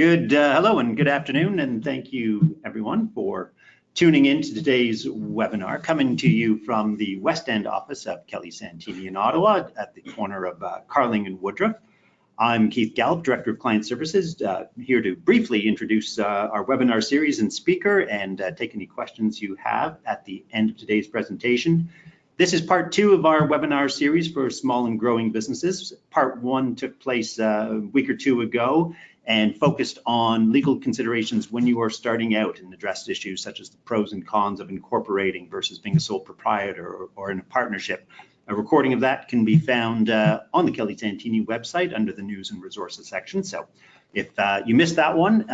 Hello and good afternoon, and thank you everyone for tuning in to today's webinar, coming to you from the West End office of Kelly Santini in Ottawa at the corner of Carling and Woodruff. I'm Keith Gallup, Director of Client Services, here to briefly introduce our webinar series and speaker and take any questions you have at the end of today's presentation. This is part 2 of our webinar series for small and growing businesses. Part 1 took place a week or 2 ago and focused on legal considerations when you are starting out and addressed issues such as the pros and cons of incorporating versus being a sole proprietor or in a partnership. A recording of that can be found on the Kelly Santini website under the News and Resources section. So if you missed that one,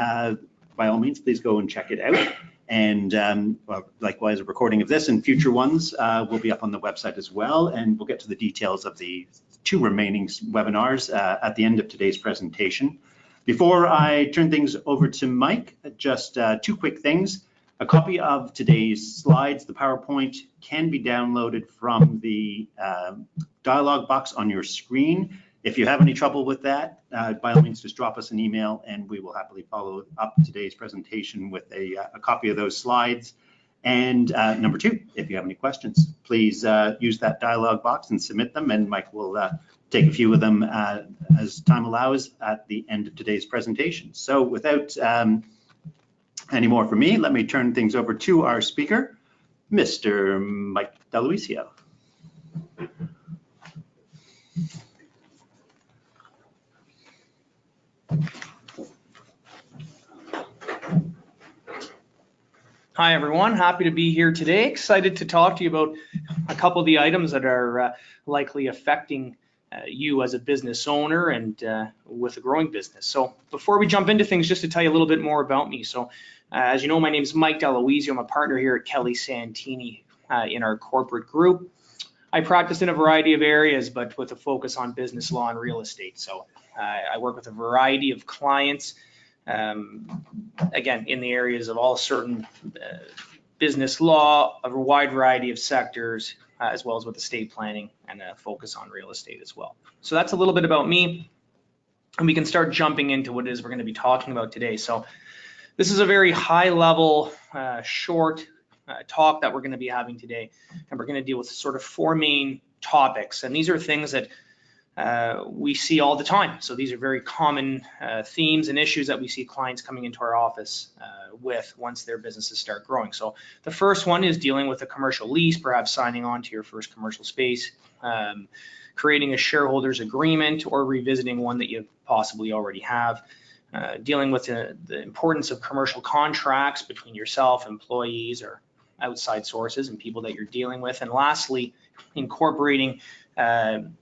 by all means, please go and check it out. And likewise, a recording of this and future ones will be up on the website as well. And we'll get to the details of the 2 remaining webinars at the end of today's presentation. Before I turn things over to Mike, just 2 quick things. A copy of today's slides, the PowerPoint, can be downloaded from the dialog box on your screen. If you have any trouble with that, by all means, just drop us an email and we will happily follow up today's presentation with a copy of those slides. And number 2, if you have any questions, please use that dialog box and submit them, and Mike will take a few of them as time allows at the end of today's presentation. So without any more from me, let me turn things over to our speaker, Mr. Mike DeLuisio. Hi everyone, happy to be here today. Excited to talk to you about a couple of the items that are likely affecting you as a business owner and with a growing business. So before we jump into things, just to tell you a little bit more about me. So as you know, my name is Mike DeLuisio. I'm a partner here at Kelly Santini in our corporate group. I practice in a variety of areas, but with a focus on business law and real estate. So I work with a variety of clients, again, in the areas of all certain business law, a wide variety of sectors, as well as with estate planning and a focus on real estate as well. So that's a little bit about me, and we can start jumping into what it is we're going to be talking about today. So this is a very high level, short talk that we're going to be having today, and we're going to deal with sort of 4 main topics, and these are things that we see all the time. So these are very common themes and issues that we see clients coming into our office with once their businesses start growing. So the first one is dealing with a commercial lease, perhaps signing on to your first commercial space, creating a shareholders agreement, or revisiting one that you possibly already have, dealing with the importance of commercial contracts between yourself, employees, or outside sources and people that you're dealing with, and lastly, incorporating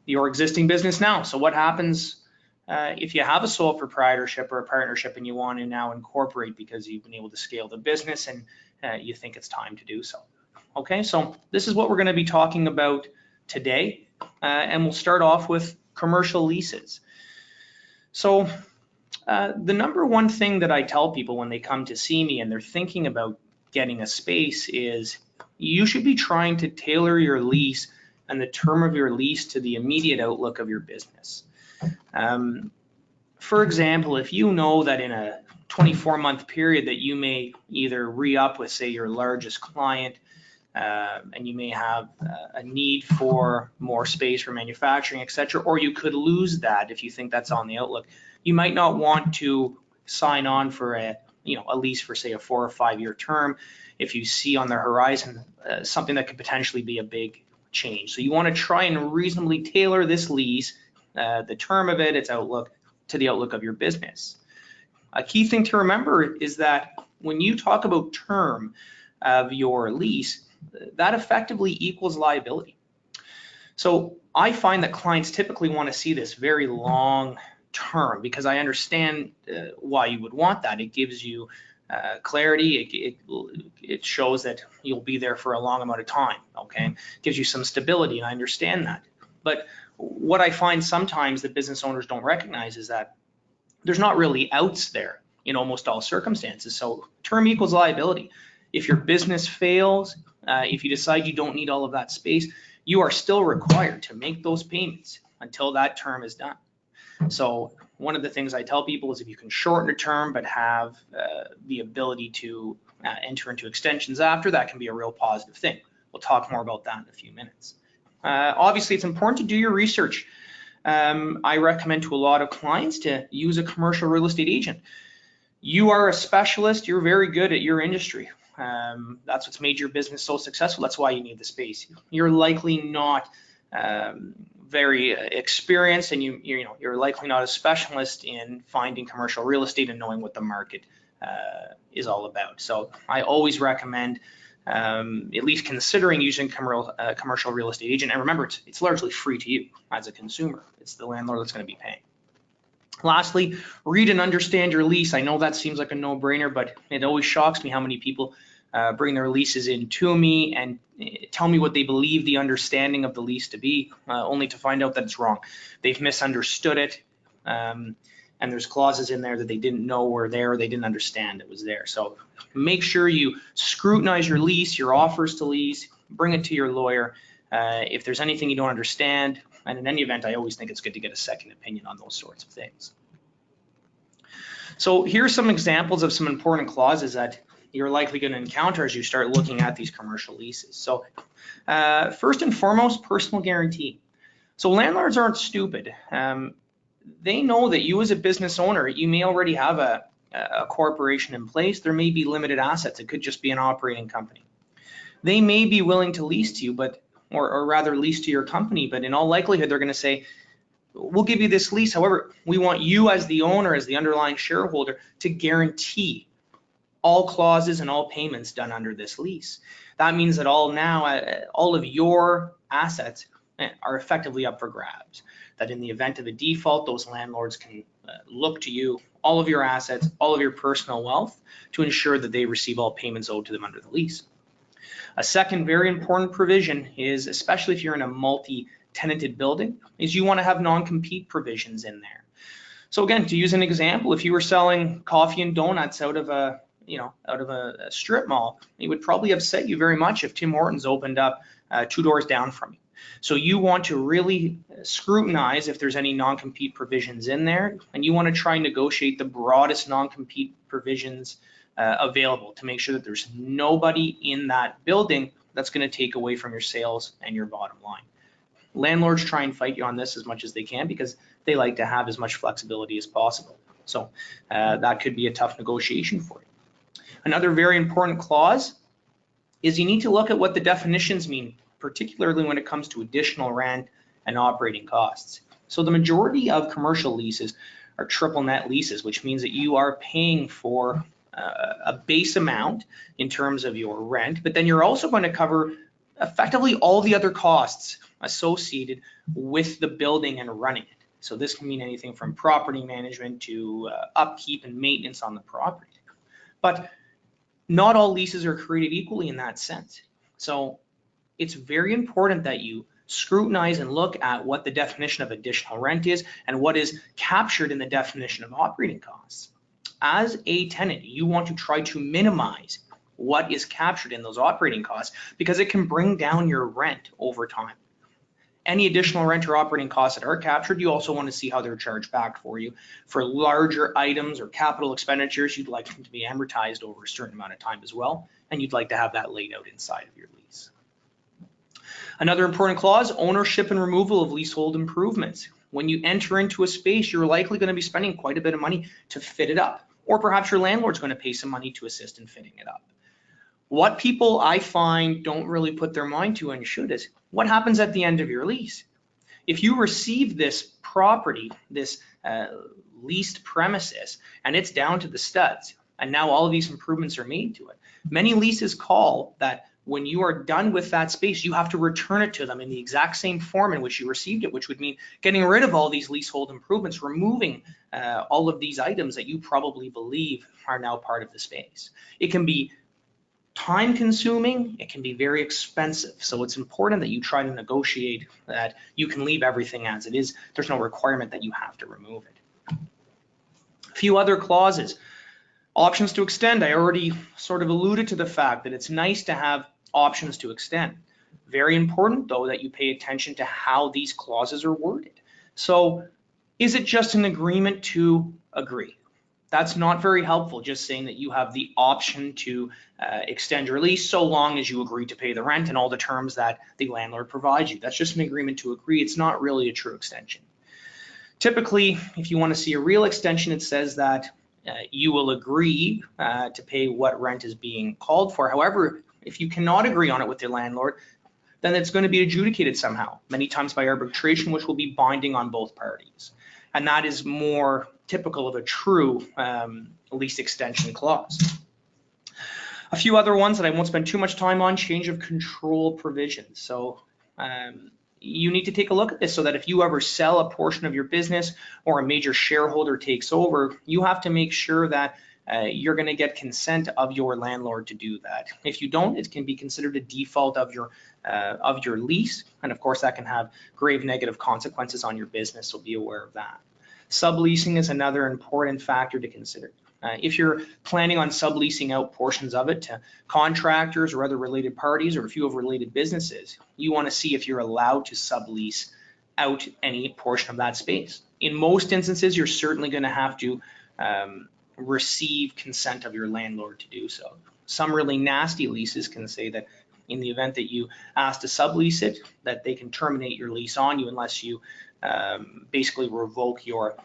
your existing business now. So what happens if you have a sole proprietorship or a partnership and you want to now incorporate because you've been able to scale the business and you think it's time to do so? Okay, so this is what we're going to be talking about today, and we'll start off with commercial leases. So the number one thing that I tell people when they come to see me and they're thinking about getting a space is you should be trying to tailor your lease and the term of your lease to the immediate outlook of your business. For example, if you know that in a 24-month period that you may either re-up with, say, your largest client, and you may have a need for more space for manufacturing, etc., or you could lose that if you think that's on the outlook, you might not want to sign on for a lease for, say, a 4 or 5 year term if you see on the horizon something that could potentially be a big change. So you want to try and reasonably tailor this lease, the term of it, its outlook, to the outlook of your business. A key thing to remember is that when you talk about term of your lease, that effectively equals liability. So I find that clients typically want to see this very long term because I understand why you would want that. It gives you clarity. It shows that you'll be there for a long amount of time. Okay, it gives you some stability, and I understand that. But what I find sometimes that business owners don't recognize is that there's not really outs there in almost all circumstances. So term equals liability. If your business fails, if you decide you don't need all of that space, you are still required to make those payments until that term is done. So one of the things I tell people is if you can shorten a term but have the ability to enter into extensions after, that can be a real positive thing. We'll talk more about that in a few minutes. Obviously, it's important to do your research. I recommend to a lot of clients to use a commercial real estate agent. You are a specialist, you're very good at your industry. That's what's made your business so successful. That's why you need the space. You're likely not very experienced, and you're likely not a specialist in finding commercial real estate and knowing what the market is all about. So I always recommend at least considering using commercial real estate agent. And remember, it's largely free to you as a consumer. It's the landlord that's going to be paying. Lastly, read and understand your lease. I know that seems like a no-brainer, but it always shocks me how many people bring their leases in to me and tell me what they believe the understanding of the lease to be, only to find out that it's wrong. They've misunderstood it, and there's clauses in there that they didn't know were there, or they didn't understand it was there. So make sure you scrutinize your lease, your offers to lease, bring it to your lawyer. If there's anything you don't understand, and in any event, I always think it's good to get a second opinion on those sorts of things. So here's some examples of some important clauses that you're likely going to encounter as you start looking at these commercial leases. So first and foremost, personal guarantee. So landlords aren't stupid. They know that you as a business owner, you may already have a corporation in place. There may be limited assets. It could just be an operating company. They may be willing to lease to you, or rather lease to your company, but in all likelihood, they're going to say, we'll give you this lease. However, we want you as the owner, as the underlying shareholder, to guarantee all clauses and all payments done under this lease. That means that all of your assets are effectively up for grabs. That in the event of a default, those landlords can look to you, all of your assets, all of your personal wealth, to ensure that they receive all payments owed to them under the lease. A second very important provision is, especially if you're in a multi-tenanted building, is you want to have non-compete provisions in there. So again, to use an example, if you were selling coffee and donuts out of a strip mall, it would probably upset you very much if Tim Hortons opened up 2 doors down from you. So you want to really scrutinize if there's any non-compete provisions in there, and you want to try and negotiate the broadest non-compete provisions available to make sure that there's nobody in that building that's going to take away from your sales and your bottom line. Landlords try and fight you on this as much as they can because they like to have as much flexibility as possible. So that could be a tough negotiation for you. Another very important clause is you need to look at what the definitions mean, particularly when it comes to additional rent and operating costs. So the majority of commercial leases are triple net leases, which means that you are paying for a base amount in terms of your rent, but then you're also going to cover effectively all the other costs associated with the building and running it. So this can mean anything from property management to upkeep and maintenance on the property. But not all leases are created equally in that sense. So it's very important that you scrutinize and look at what the definition of additional rent is and what is captured in the definition of operating costs. As a tenant, you want to try to minimize what is captured in those operating costs because it can bring down your rent over time. Any additional rent or operating costs that are captured, you also want to see how they're charged back for you. For larger items or capital expenditures, you'd like them to be amortized over a certain amount of time as well, and you'd like to have that laid out inside of your lease. Another important clause, ownership and removal of leasehold improvements. When you enter into a space, you're likely going to be spending quite a bit of money to fit it up, or perhaps your landlord's going to pay some money to assist in fitting it up. What people I find don't really put their mind to and should is what happens at the end of your lease. If you receive this property, this leased premises, and it's down to the studs, and now all of these improvements are made to it, many leases call that when you are done with that space, you have to return it to them in the exact same form in which you received it, which would mean getting rid of all these leasehold improvements, removing all of these items that you probably believe are now part of the space. It can be time consuming, it can be very expensive. So it's important that you try to negotiate that you can leave everything as it is. There's no requirement that you have to remove it. A few other clauses. Options to extend. I already sort of alluded to the fact that it's nice to have options to extend. Very important though that you pay attention to how these clauses are worded. So Is it just an agreement to agree? That's not very helpful, just saying that you have the option to extend your lease so long as you agree to pay the rent and all the terms that the landlord provides you. That's just an agreement to agree. It's not really a true extension. Typically, if you want to see a real extension, it says that you will agree to pay what rent is being called for. However, if you cannot agree on it with your landlord, then it's going to be adjudicated somehow, many times by arbitration, which will be binding on both parties. And that is more typical of a true lease extension clause. A few other ones that I won't spend too much time on: change of control provisions. So you need to take a look at this so that if you ever sell a portion of your business or a major shareholder takes over, you have to make sure that you're going to get consent of your landlord to do that. If you don't, it can be considered a default of your lease, and of course that can have grave negative consequences on your business, so be aware of that. Subleasing is another important factor to consider. If you're planning on subleasing out portions of it to contractors or other related parties, or if you have related businesses, you want to see if you're allowed to sublease out any portion of that space. In most instances, you're certainly going to have to receive consent of your landlord to do so. Some really nasty leases can say that in the event that you ask to sublease it, that they can terminate your lease on you unless you basically revoke your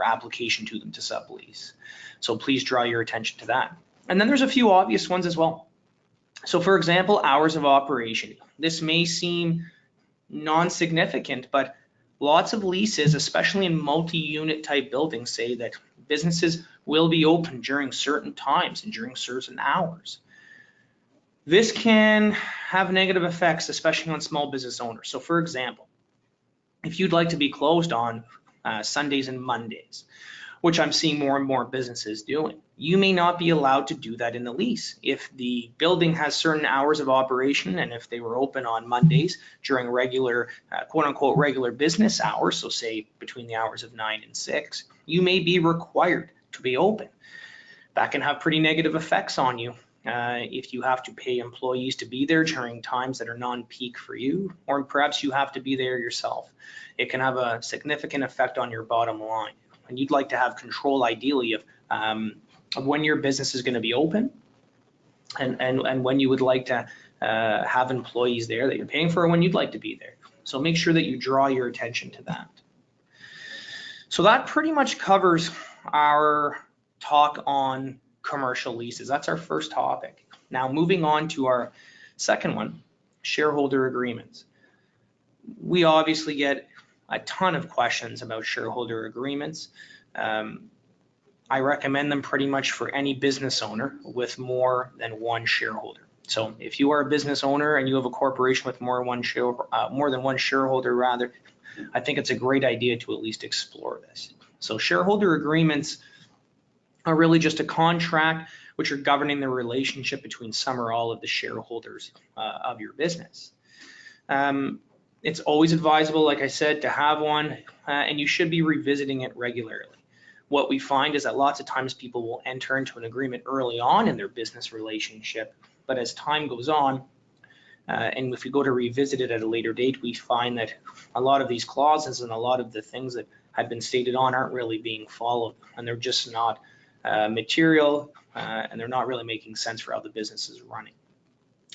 application to them to sublease. So please draw your attention to that. And then there's a few obvious ones as well. So for example, hours of operation. This may seem non-significant, but lots of leases, especially in multi-unit type buildings, say that businesses will be open during certain times and during certain hours. This can have negative effects, especially on small business owners. So for example, if you'd like to be closed on Sundays and Mondays, which I'm seeing more and more businesses doing, you may not be allowed to do that in the lease. If the building has certain hours of operation, and if they were open on Mondays during regular, quote unquote, regular business hours, so say between the hours of 9 and 6, you may be required to be open. That can have pretty negative effects on you. If you have to pay employees to be there during times that are non-peak for you, or perhaps you have to be there yourself, it can have a significant effect on your bottom line. And you'd like to have control, ideally, of when your business is going to be open and when you would like to have employees there that you're paying for, or when you'd like to be there. So make sure that you draw your attention to that. So that pretty much covers our talk on commercial leases. That's our first topic. Now moving on to our second one, shareholder agreements. We obviously get a ton of questions about shareholder agreements. I recommend them pretty much for any business owner with more than one shareholder. So if you are a business owner and you have a corporation with more than one shareholder, rather, I think it's a great idea to at least explore this. So shareholder agreements are really just a contract which are governing the relationship between some or all of the shareholders of your business. It's always advisable, like I said, to have one, and you should be revisiting it regularly. What we find is that lots of times people will enter into an agreement early on in their business relationship, but as time goes on, and if we go to revisit it at a later date, we find that a lot of these clauses and a lot of the things that have been stated on aren't really being followed, and they're just not material, and they're not really making sense for how the business is running.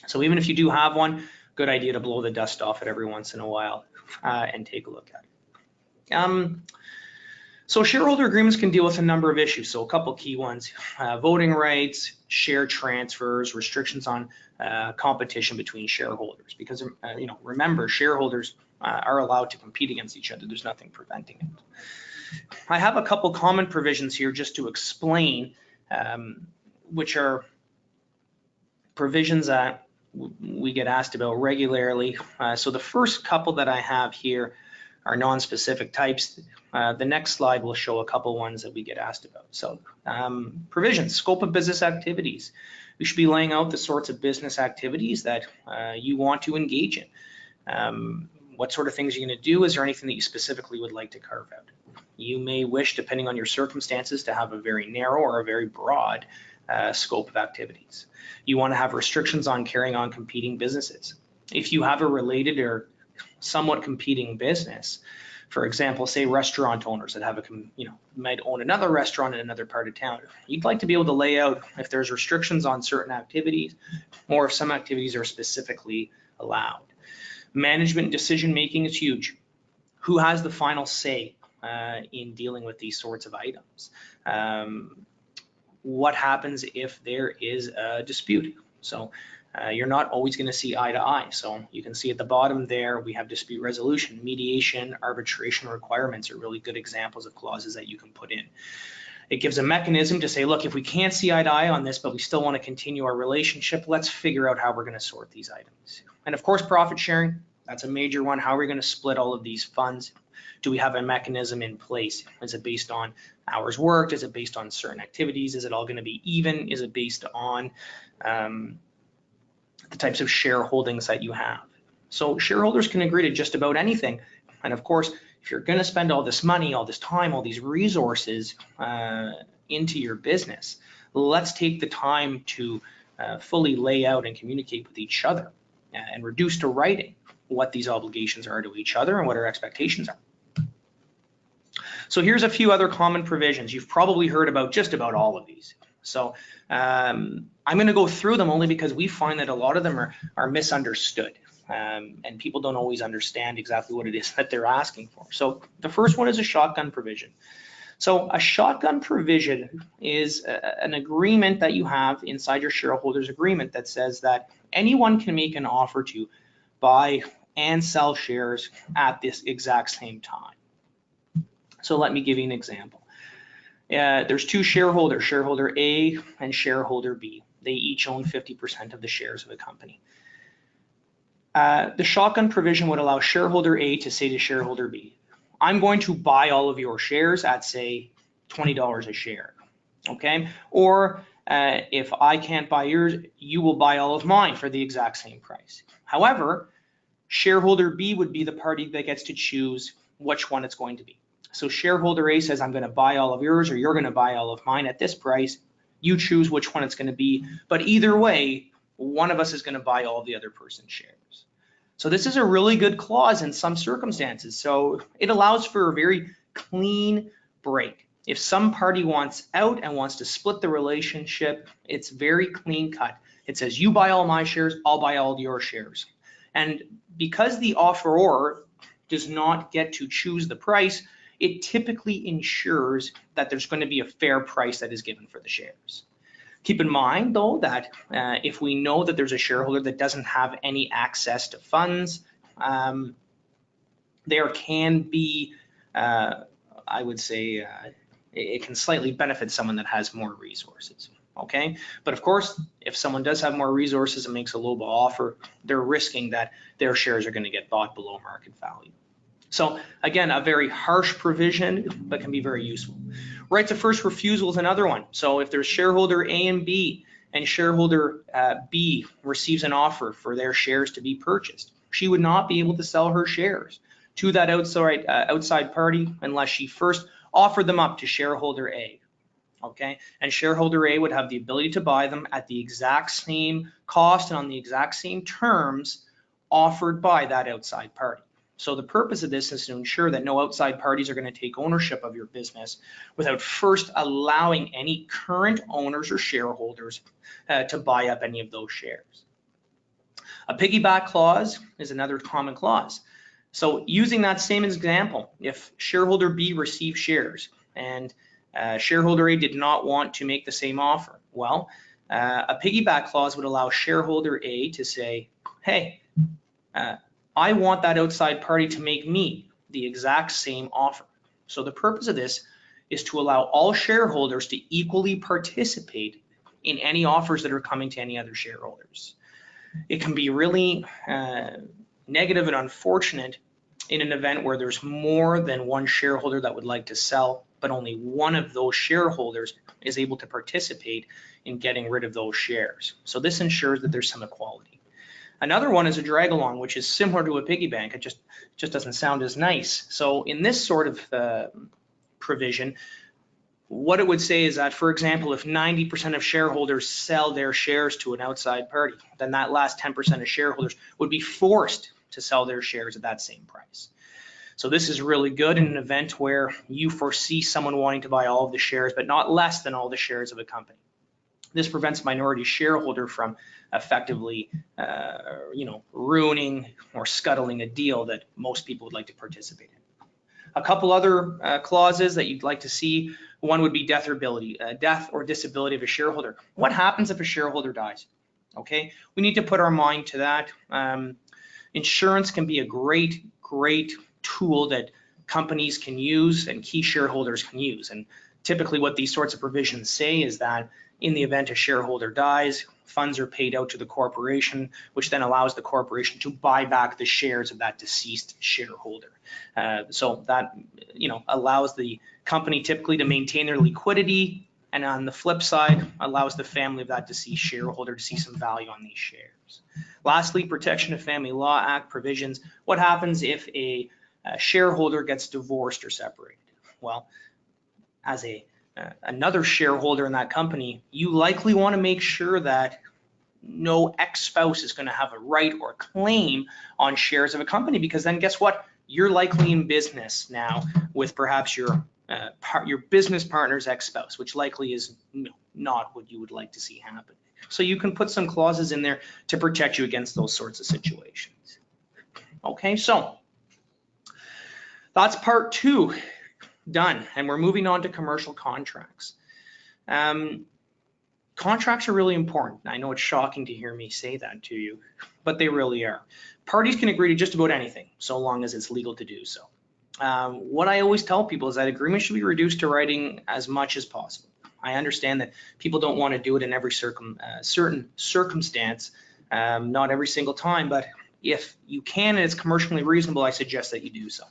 So even if you do have one, good idea to blow the dust off it every once in a while and take a look at it. So shareholder agreements can deal with a number of issues. So a couple key ones: voting rights, share transfers, restrictions on competition between shareholders. Because remember, shareholders are allowed to compete against each other. There's nothing preventing it. I have a couple common provisions here just to explain, which are provisions that we get asked about regularly. So the first couple that I have here are non-specific types. The next slide will show a couple ones that we get asked about. So provisions, scope of business activities. You should be laying out the sorts of business activities that you want to engage in. What sort of things you're going to do? Is there anything that you specifically would like to carve out? You may wish, depending on your circumstances, to have a very narrow or a very broad scope of activities. You want to have restrictions on carrying on competing businesses. If you have a related or somewhat competing business, For example, say restaurant owners that have might own another restaurant in another part of town. You'd like to be able to lay out if there's restrictions on certain activities or if some activities are specifically allowed. Management decision-making is huge. Who has the final say in dealing with these sorts of items? What happens if there is a dispute? So you're not always going to see eye to eye. So you can see at the bottom there, we have dispute resolution, mediation, arbitration requirements are really good examples of clauses that you can put in. It gives a mechanism to say, look, if we can't see eye to eye on this, but we still want to continue our relationship, let's figure out how we're going to sort these items. And of course, profit sharing, that's a major one. How are we going to split all of these funds? Do we have a mechanism in place? Is it based on hours worked? Is it based on certain activities? Is it all going to be even? Is it based on the types of shareholdings that you have? So shareholders can agree to just about anything. And of course, if you're going to spend all this money, all this time, all these resources into your business, let's take the time to fully lay out and communicate with each other and reduce to writing what these obligations are to each other and what our expectations are. So here's a few other common provisions. You've probably heard about just about all of these. So I'm going to go through them only because we find that a lot of them are misunderstood. And people don't always understand exactly what it is that they're asking for. So the first one is a shotgun provision. So a shotgun provision is an agreement that you have inside your shareholders agreement that says that anyone can make an offer to buy and sell shares at this exact same time. So let me give you an example. There's two shareholders, shareholder A and shareholder B. They each own 50% of the shares of the company. The shotgun provision would allow shareholder A to say to shareholder B, I'm going to buy all of your shares at, say, $20 a share, okay? Or if I can't buy yours, you will buy all of mine for the exact same price. However, shareholder B would be the party that gets to choose which one it's going to be. So shareholder A says, I'm going to buy all of yours, or you're going to buy all of mine at this price. You choose which one it's going to be. But either way, one of us is going to buy all of the other person's shares. So this is a really good clause in some circumstances. So it allows for a very clean break. If some party wants out and wants to split the relationship, it's very clean cut. It says, you buy all my shares, I'll buy all your shares. And because the offeror does not get to choose the price, it typically ensures that there's going to be a fair price that is given for the shares. Keep in mind, though, that if we know that there's a shareholder that doesn't have any access to funds, there can be, I would say, it can slightly benefit someone that has more resources, okay? But of course, if someone does have more resources and makes a lowball offer, they're risking that their shares are going to get bought below market value. So again, a very harsh provision, but can be very useful. Rights of first refusal is another one. So if there's shareholder A and B, and shareholder B receives an offer for their shares to be purchased, she would not be able to sell her shares to that outside party unless she first offered them up to shareholder A. Okay, and shareholder A would have the ability to buy them at the exact same cost and on the exact same terms offered by that outside party. So the purpose of this is to ensure that no outside parties are going to take ownership of your business without first allowing any current owners or shareholders to buy up any of those shares. A piggyback clause is another common clause. So using that same example, if shareholder B received shares and shareholder A did not want to make the same offer, well, a piggyback clause would allow shareholder A to say, hey, I want that outside party to make me the exact same offer. So the purpose of this is to allow all shareholders to equally participate in any offers that are coming to any other shareholders. It can be really negative and unfortunate in an event where there's more than one shareholder that would like to sell, but only one of those shareholders is able to participate in getting rid of those shares. So this ensures that there's some equality. Another one is a drag along, which is similar to a piggy bank. It just doesn't sound as nice. So in this sort of provision, what it would say is that, for example, if 90% of shareholders sell their shares to an outside party, then that last 10% of shareholders would be forced to sell their shares at that same price. So this is really good in an event where you foresee someone wanting to buy all of the shares, but not less than all the shares of a company. This prevents a minority shareholder from effectively, ruining or scuttling a deal that most people would like to participate in. A couple other clauses that you'd like to see. One would be death or disability of a shareholder. What happens if a shareholder dies? Okay, we need to put our mind to that. Insurance can be a great tool that companies can use and key shareholders can use. And typically what these sorts of provisions say is that in the event a shareholder dies, funds are paid out to the corporation, which then allows the corporation to buy back the shares of that deceased shareholder. So that allows the company typically to maintain their liquidity, and on the flip side, allows the family of that deceased shareholder to see some value on these shares. Lastly, Protection of Family Law Act provisions. What happens if a shareholder gets divorced or separated? Well, as another shareholder in that company, you likely want to make sure that no ex-spouse is going to have a right or claim on shares of a company, because then guess what? You're likely in business now with perhaps your business partner's ex-spouse, which likely is not what you would like to see happen. So you can put some clauses in there to protect you against those sorts of situations. Okay, so that's part 2 done, and we're moving on to commercial contracts. Contracts are really important. I know it's shocking to hear me say that to you, but they really are. Parties can agree to just about anything, so long as it's legal to do so. What I always tell people is that agreements should be reduced to writing as much as possible. I understand that people don't want to do it in every certain circumstance, not every single time, but if you can and it's commercially reasonable, I suggest that you do so.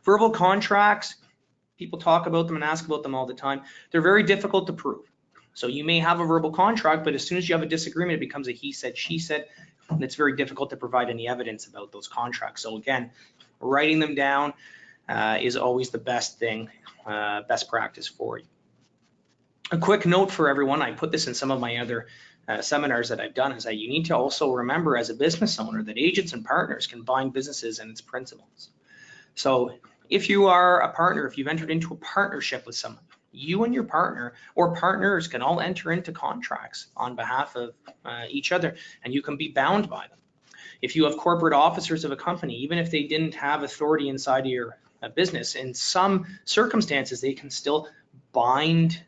Verbal contracts, people talk about them and ask about them all the time. They're very difficult to prove. So you may have a verbal contract, but as soon as you have a disagreement, it becomes a he said, she said, and it's very difficult to provide any evidence about those contracts. So again, writing them down is always the best thing, best practice for you. A quick note for everyone, I put this in some of my other seminars that I've done, is that you need to also remember as a business owner that agents and partners can bind businesses and its principles. So if you are a partner, if you've entered into a partnership with someone, you and your partner or partners can all enter into contracts on behalf of each other, and you can be bound by them. If you have corporate officers of a company, even if they didn't have authority inside of your business, in some circumstances, they can still bind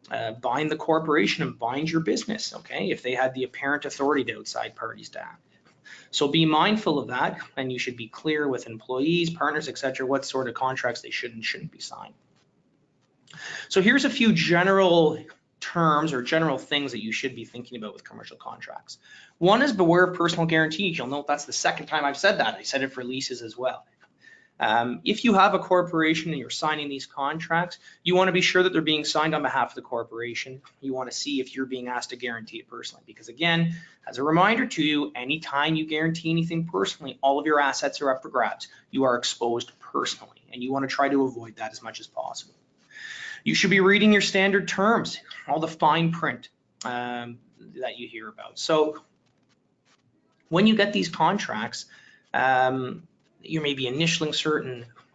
the corporation and bind your business, okay, if they had the apparent authority to outside parties to act. So be mindful of that, and you should be clear with employees, partners, etc., what sort of contracts they should and shouldn't be signing. So here's a few general terms or general things that you should be thinking about with commercial contracts. One is beware of personal guarantees. You'll note that's the second time I've said that. I said it for leases as well. If you have a corporation and you're signing these contracts, you want to be sure that they're being signed on behalf of the corporation. You want to see if you're being asked to guarantee it personally, because again, as a reminder to you, anytime you guarantee anything personally, all of your assets are up for grabs. You are exposed personally, and you want to try to avoid that as much as possible. You should be reading your standard terms, all the fine print that you hear about. So when you get these contracts, you may be initialing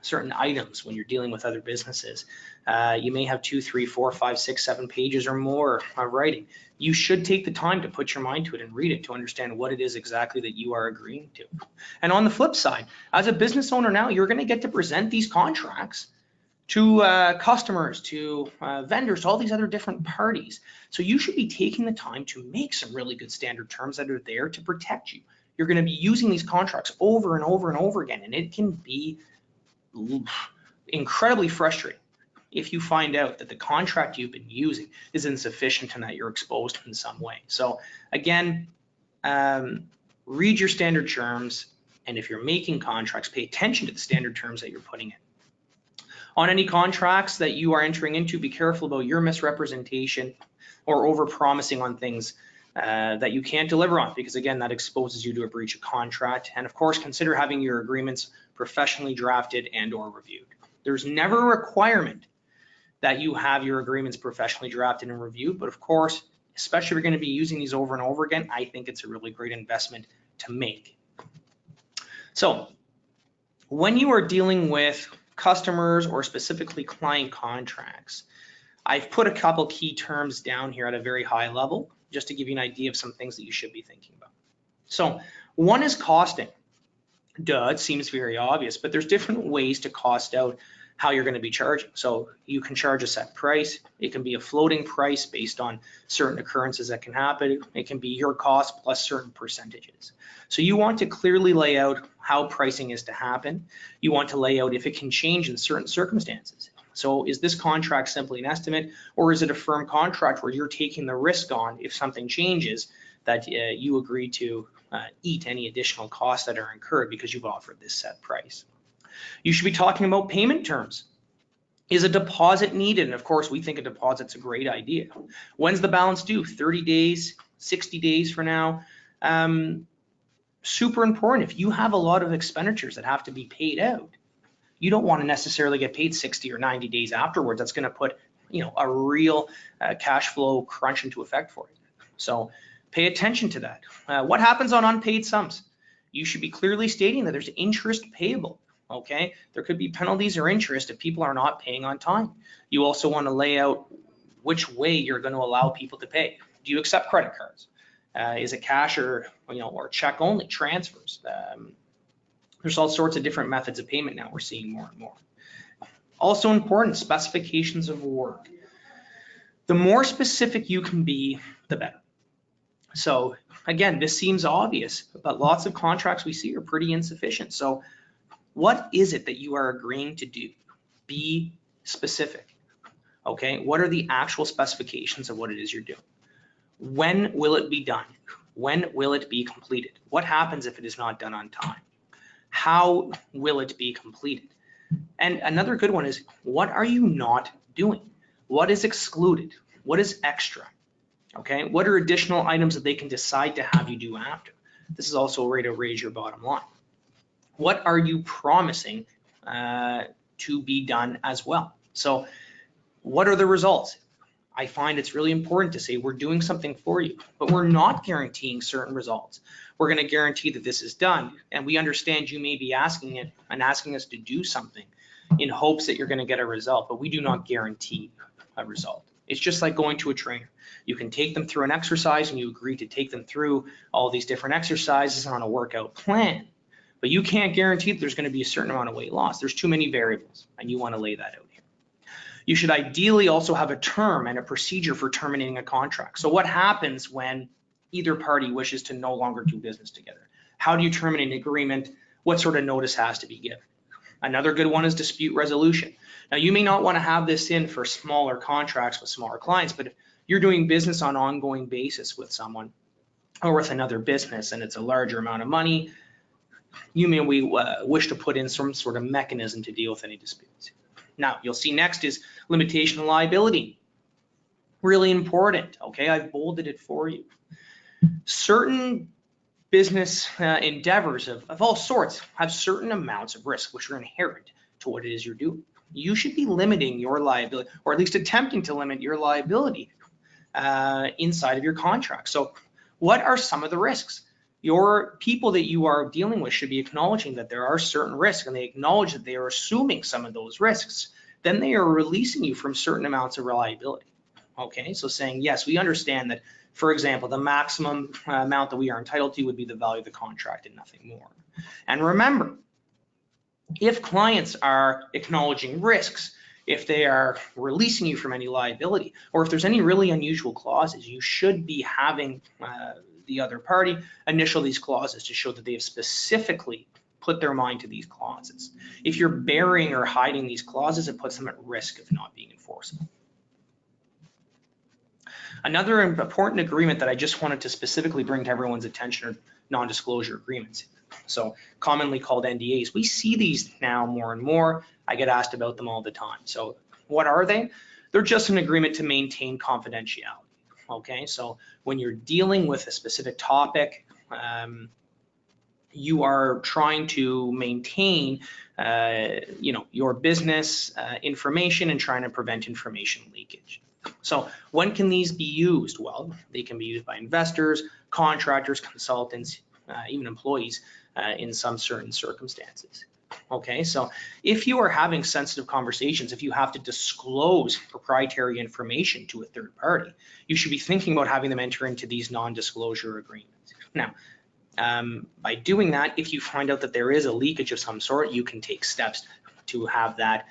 certain items when you're dealing with other businesses. You may have 2, 3, 4, 5, 6, 7 pages or more of writing. You should take the time to put your mind to it and read it to understand what it is exactly that you are agreeing to. And on the flip side, as a business owner now, you're going to get to present these contracts to customers, to vendors, to all these other different parties. So you should be taking the time to make some really good standard terms that are there to protect you. You're going to be using these contracts over and over and over again, and it can be incredibly frustrating if you find out that the contract you've been using is insufficient and that you're exposed in some way. So again, read your standard terms, and if you're making contracts, pay attention to the standard terms that you're putting in. On any contracts that you are entering into, be careful about your misrepresentation or over-promising on things that you can't deliver on, because again, that exposes you to a breach of contract. And of course, consider having your agreements professionally drafted and or reviewed. There's never a requirement that you have your agreements professionally drafted and reviewed, but of course, especially if you're going to be using these over and over again, I think it's a really great investment to make. So When you are dealing with customers or specifically client contracts, I've put a couple key terms down here at a very high level, just to give you an idea of some things that you should be thinking about. So one is costing. Duh, it seems very obvious, but there's different ways to cost out how you're going to be charging. So you can charge a set price. It can be a floating price based on certain occurrences that can happen. It can be your cost plus certain percentages. So you want to clearly lay out how pricing is to happen. You want to lay out if it can change in certain circumstances. So is this contract simply an estimate, or is it a firm contract where you're taking the risk on if something changes that you agree to eat any additional costs that are incurred because you've offered this set price? You should be talking about payment terms. Is a deposit needed? And of course, we think a deposit's a great idea. When's the balance due? 30 days, 60 days for now. Super important. If you have a lot of expenditures that have to be paid out, you don't want to necessarily get paid 60 or 90 days afterwards. That's going to put, a real cash flow crunch into effect for you. So pay attention to that. What happens on unpaid sums? You should be clearly stating that there's interest payable. Okay, there could be penalties or interest if people are not paying on time. You also want to lay out which way you're going to allow people to pay. Do you accept credit cards? Is it cash or check only transfers? There's all sorts of different methods of payment now we're seeing more and more. Also important, specifications of work. The more specific you can be, the better. So again, this seems obvious, but lots of contracts we see are pretty insufficient. So what is it that you are agreeing to do? Be specific. Okay, what are the actual specifications of what it is you're doing? When will it be done? When will it be completed? What happens if it is not done on time? How will it be completed? And another good one is, what are you not doing? What is excluded? What is extra? Okay, what are additional items that they can decide to have you do after? This is also a way to raise your bottom line. What are you promising to be done as well? So what are the results? I find it's really important to say we're doing something for you, but we're not guaranteeing certain results. We're going to guarantee that this is done, and we understand you may be asking it and asking us to do something in hopes that you're going to get a result, but we do not guarantee a result. It's just like going to a trainer. You can take them through an exercise and you agree to take them through all these different exercises on a workout plan. But you can't guarantee that there's going to be a certain amount of weight loss. There's too many variables, and you want to lay that out here. You should ideally also have a term and a procedure for terminating a contract. So what happens when either party wishes to no longer do business together? How do you terminate an agreement? What sort of notice has to be given? Another good one is dispute resolution. Now, you may not want to have this in for smaller contracts with smaller clients, but if you're doing business on an ongoing basis with someone or with another business and it's a larger amount of money, you may wish to put in some sort of mechanism to deal with any disputes. Now, you'll see next is limitation of liability. Really important, okay? I've bolded it for you. Certain business endeavors of all sorts have certain amounts of risk which are inherent to what it is you're doing. You should be limiting your liability, or at least attempting to limit your liability inside of your contract. So what are some of the risks? Your people that you are dealing with should be acknowledging that there are certain risks, and they acknowledge that they are assuming some of those risks. Then they are releasing you from certain amounts of reliability. Okay, so saying, yes, we understand that, for example, the maximum amount that we are entitled to would be the value of the contract and nothing more. And remember, if clients are acknowledging risks, if they are releasing you from any liability, or if there's any really unusual clauses, you should be having the other party initial these clauses to show that they have specifically put their mind to these clauses. If you're burying or hiding these clauses, it puts them at risk of not being enforceable. Another important agreement that I just wanted to specifically bring to everyone's attention are non-disclosure agreements. So commonly called NDAs. We see these now more and more. I get asked about them all the time. So what are they? They're just an agreement to maintain confidentiality. Okay, so when you're dealing with a specific topic, you are trying to maintain, your business information and trying to prevent information leakage. So when can these be used? Well, they can be used by investors, contractors, consultants, even employees in some certain circumstances. Okay, so if you are having sensitive conversations, if you have to disclose proprietary information to a third party, you should be thinking about having them enter into these non-disclosure agreements. Now, by doing that, if you find out that there is a leakage of some sort, you can take steps to have that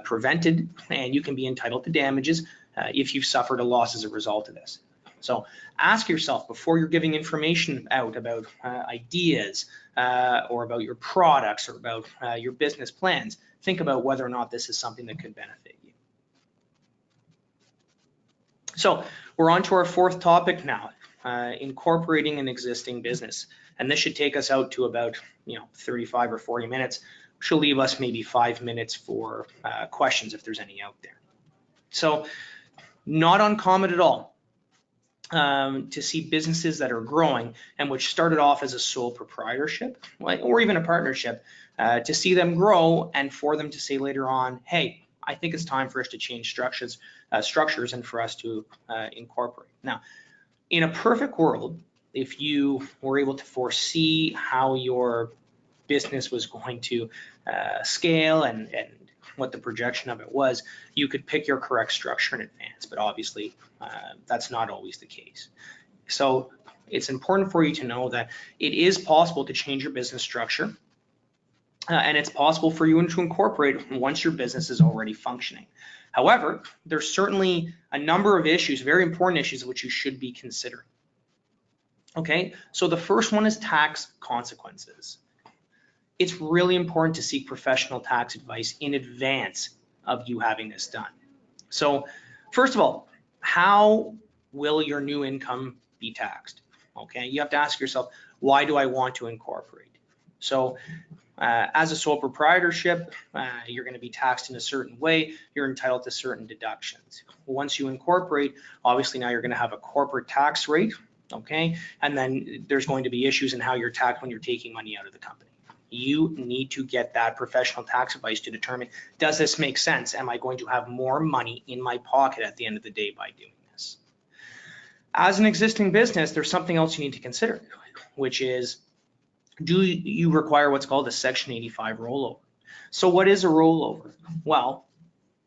prevented, and you can be entitled to damages if you've suffered a loss as a result of this. So ask yourself before you're giving information out about ideas or about your products or about your business plans, think about whether or not this is something that could benefit you. So we're on to our fourth topic now, incorporating an existing business. And this should take us out to about 35 or 40 minutes, which will leave us maybe 5 minutes for questions if there's any out there. So not uncommon at all to see businesses that are growing and which started off as a sole proprietorship or even a partnership, to see them grow and for them to say later on, hey, I think it's time for us to change structures and for us to incorporate. Now, in a perfect world, if you were able to foresee how your business was going to scale and what the projection of it was, you could pick your correct structure in advance, but obviously that's not always the case. So it's important for you to know that it is possible to change your business structure, and it's possible for you to incorporate once your business is already functioning. However, there's certainly a number of issues, very important issues, which you should be considering. Okay, so the first one is tax consequences. It's really important to seek professional tax advice in advance of you having this done. So first of all, how will your new income be taxed? Okay, you have to ask yourself, why do I want to incorporate? So as a sole proprietorship, you're going to be taxed in a certain way. You're entitled to certain deductions. Once you incorporate, obviously now you're going to have a corporate tax rate, okay? And then there's going to be issues in how you're taxed when you're taking money out of the company. You need to get that professional tax advice to determine, does this make sense? Am I going to have more money in my pocket at the end of the day by doing this? As an existing business, there's something else you need to consider, which is, do you require what's called a Section 85 rollover? So what is a rollover? Well,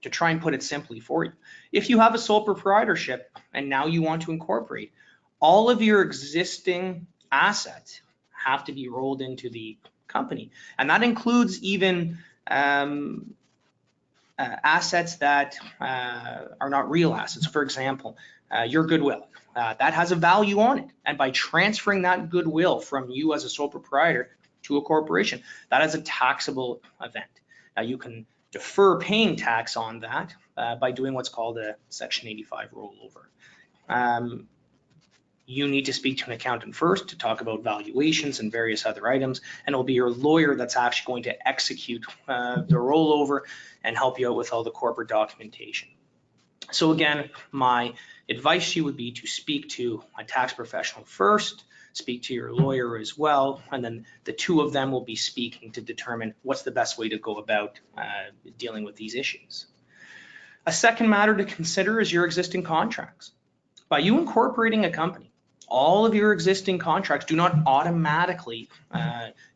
to try and put it simply for you, if you have a sole proprietorship and now you want to incorporate, all of your existing assets have to be rolled into the company. And that includes even assets that are not real assets. For example, your goodwill, that has a value on it. And by transferring that goodwill from you as a sole proprietor to a corporation, that is a taxable event. Now you can defer paying tax on that by doing what's called a Section 85 rollover. You need to speak to an accountant first to talk about valuations and various other items, and it'll be your lawyer that's actually going to execute the rollover and help you out with all the corporate documentation. So again, my advice to you would be to speak to a tax professional first, speak to your lawyer as well, and then the two of them will be speaking to determine what's the best way to go about dealing with these issues. A second matter to consider is your existing contracts. By you incorporating a company, all of your existing contracts do not automatically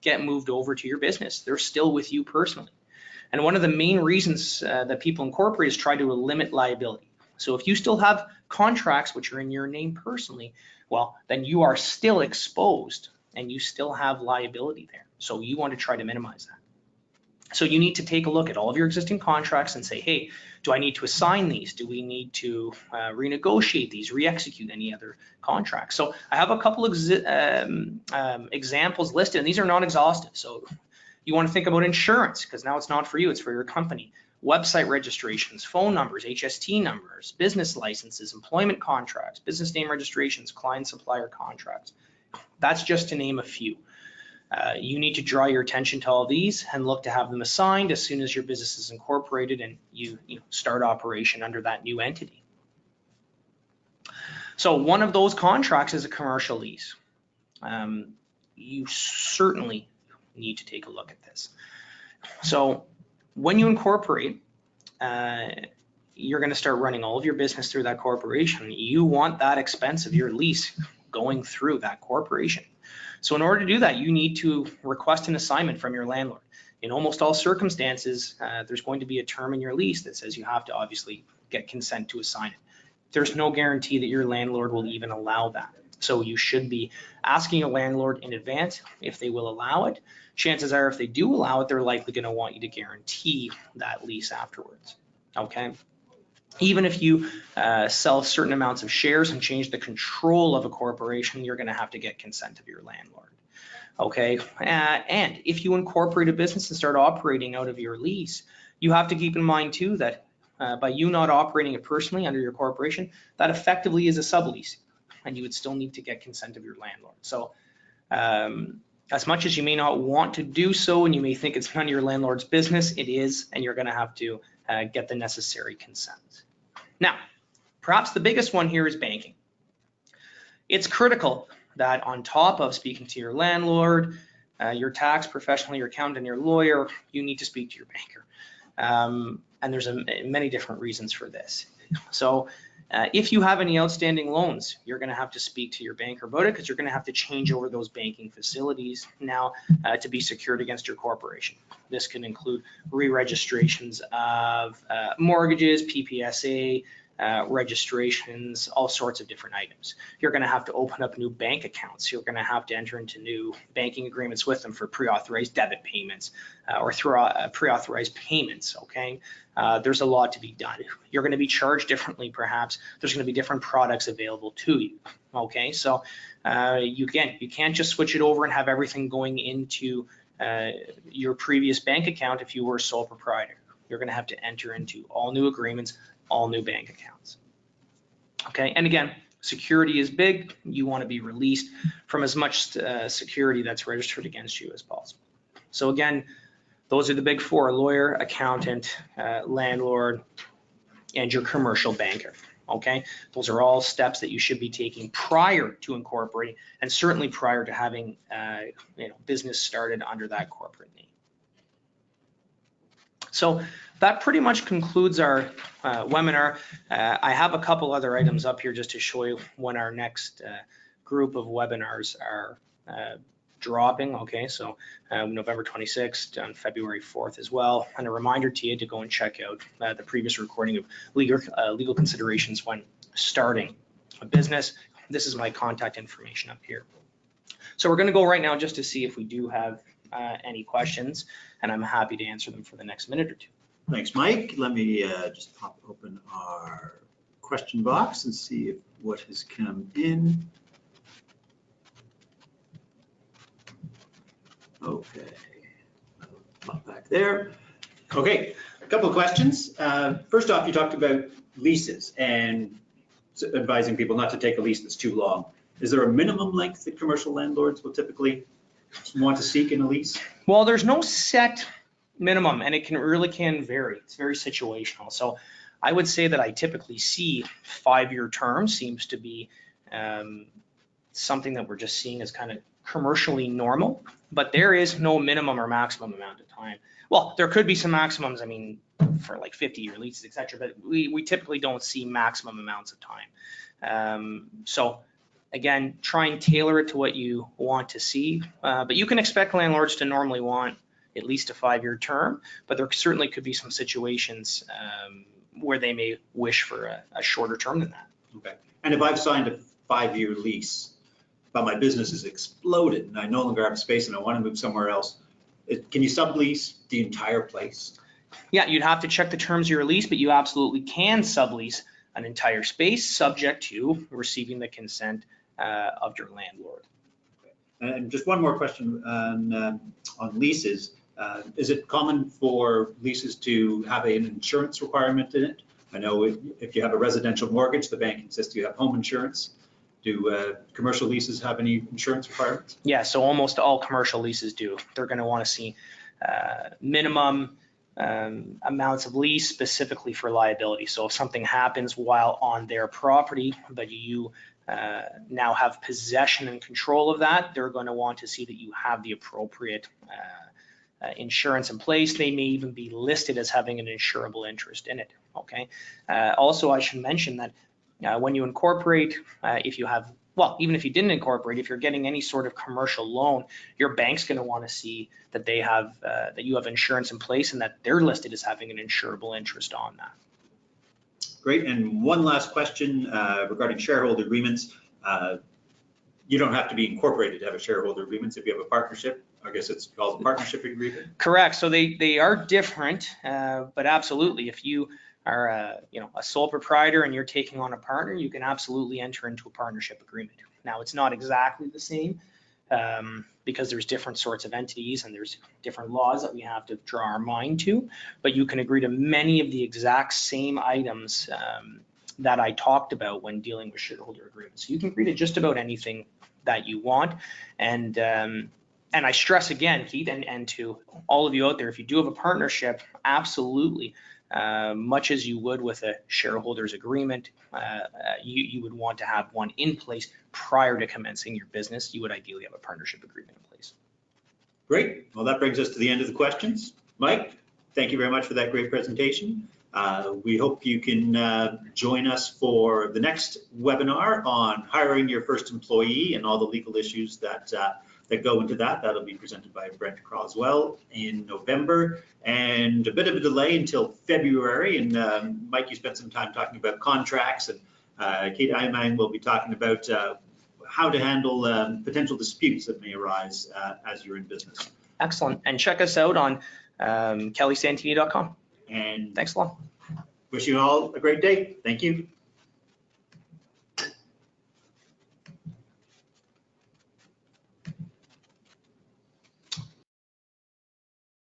get moved over to your business. They're still with you personally. And one of the main reasons that people incorporate is try to limit liability. So if you still have contracts which are in your name personally, well, then you are still exposed and you still have liability there. So you want to try to minimize that. So you need to take a look at all of your existing contracts and say, hey, do I need to assign these? Do we need to renegotiate these, re-execute any other contracts? So I have a couple of examples listed, and these are non-exhaustive. So you want to think about insurance, because now it's not for you, it's for your company. Website registrations, phone numbers, HST numbers, business licenses, employment contracts, business name registrations, client supplier contracts. That's just to name a few. You need to draw your attention to all these and look to have them assigned as soon as your business is incorporated and you start operation under that new entity. So one of those contracts is a commercial lease. You certainly need to take a look at this. So when you incorporate, you're going to start running all of your business through that corporation. You want that expense of your lease going through that corporation. So in order to do that, you need to request an assignment from your landlord. In almost all circumstances, there's going to be a term in your lease that says you have to obviously get consent to assign it. There's no guarantee that your landlord will even allow that. So you should be asking a landlord in advance if they will allow it. Chances are if they do allow it, they're likely going to want you to guarantee that lease afterwards, okay? Even if you sell certain amounts of shares and change the control of a corporation, you're going to have to get consent of your landlord. Okay, and if you incorporate a business and start operating out of your lease, you have to keep in mind too that by you not operating it personally under your corporation, that effectively is a sublease, and you would still need to get consent of your landlord. So as much as you may not want to do so, and you may think it's none of your landlord's business, it is, and you're going to have to get the necessary consent. Now, perhaps the biggest one here is banking. It's critical that on top of speaking to your landlord, your tax professional, your accountant, and your lawyer, you need to speak to your banker. And there's many different reasons for this. So if you have any outstanding loans, you're going to have to speak to your banker about it, because you're going to have to change over those banking facilities now to be secured against your corporation. This can include re-registrations of mortgages, PPSA, registrations, all sorts of different items. You're going to have to open up new bank accounts. You're going to have to enter into new banking agreements with them for pre-authorized debit payments or through pre-authorized payments, okay? There's a lot to be done. You're going to be charged differently, perhaps. There's going to be different products available to you, okay? So you can't just switch it over and have everything going into your previous bank account if you were a sole proprietor. You're going to have to enter into all new agreements, all new bank accounts. Okay, and again, security is big. You want to be released from as much security that's registered against you as possible. So again, those are the big four: lawyer, accountant, landlord, and your commercial banker. Okay, those are all steps that you should be taking prior to incorporating, and certainly prior to having business started under that corporate name. So that pretty much concludes our webinar. I have a couple other items up here just to show you when our next group of webinars are dropping. Okay, so November 26th and February 4th as well. And a reminder to you to go and check out the previous recording of legal considerations when starting a business. This is my contact information up here. So we're going to go right now just to see if we do have any questions, and I'm happy to answer them for the next minute or two. Thanks, Mike. Let me just pop open our question box and see what has come in. Okay, pop back there. Okay, a couple of questions. First off, you talked about leases and advising people not to take a lease that's too long. Is there a minimum length that commercial landlords will typically want to seek in a lease? Well, there's no set minimum, and it really can vary. It's very situational. So I would say that I typically see 5-year terms seems to be something that we're just seeing as kind of commercially normal, but there is no minimum or maximum amount of time. Well, there could be some maximums, I mean, for like 50-year leases, et cetera, but we typically don't see maximum amounts of time. So again, try and tailor it to what you want to see, but you can expect landlords to normally want at least a 5-year term, but there certainly could be some situations where they may wish for a shorter term than that. Okay. And if I've signed a 5-year lease, but my business has exploded and I no longer have space and I want to move somewhere else, can you sublease the entire place? Yeah, you'd have to check the terms of your lease, but you absolutely can sublease an entire space subject to receiving the consent of your landlord. Okay. And just one more question on leases. Is it common for leases to have an insurance requirement in it? I know if you have a residential mortgage, the bank insists you have home insurance. Do commercial leases have any insurance requirements? Yeah, so almost all commercial leases do. They're going to want to see minimum amounts of lease specifically for liability. So if something happens while on their property, but you now have possession and control of that, they're going to want to see that you have the appropriate insurance in place. They may even be listed as having an insurable interest in it. Okay. Also, I should mention that when you incorporate, if you have well, even if you didn't incorporate, if you're getting any sort of commercial loan, your bank's going to want to see that they have, that you have insurance in place and that they're listed as having an insurable interest on that. Great. And one last question regarding shareholder agreements. You don't have to be incorporated to have a shareholder agreement. If you have a partnership, I guess it's called a partnership agreement. Correct. So they are different, but absolutely, if you are a sole proprietor and you're taking on a partner, you can absolutely enter into a partnership agreement. Now, it's not exactly the same because there's different sorts of entities and there's different laws that we have to draw our mind to, but you can agree to many of the exact same items that I talked about when dealing with shareholder agreements. So you can agree to just about anything that you want. And I stress again, Keith, and to all of you out there, if you do have a partnership, absolutely, much as you would with a shareholders agreement, you would want to have one in place prior to commencing your business. You would ideally have a partnership agreement in place. Great. Well, that brings us to the end of the questions. Mike, thank you very much for that great presentation. We hope you can join us for the next webinar on hiring your first employee and all the legal issues that go into that. That'll be presented by Brent Croswell in November, and a bit of a delay until February. And Mike, you spent some time talking about contracts, and Kate Imang will be talking about how to handle potential disputes that may arise as you're in business. Excellent. And check us out on kellysantini.com. And thanks a lot. Wish you all a great day. Thank you.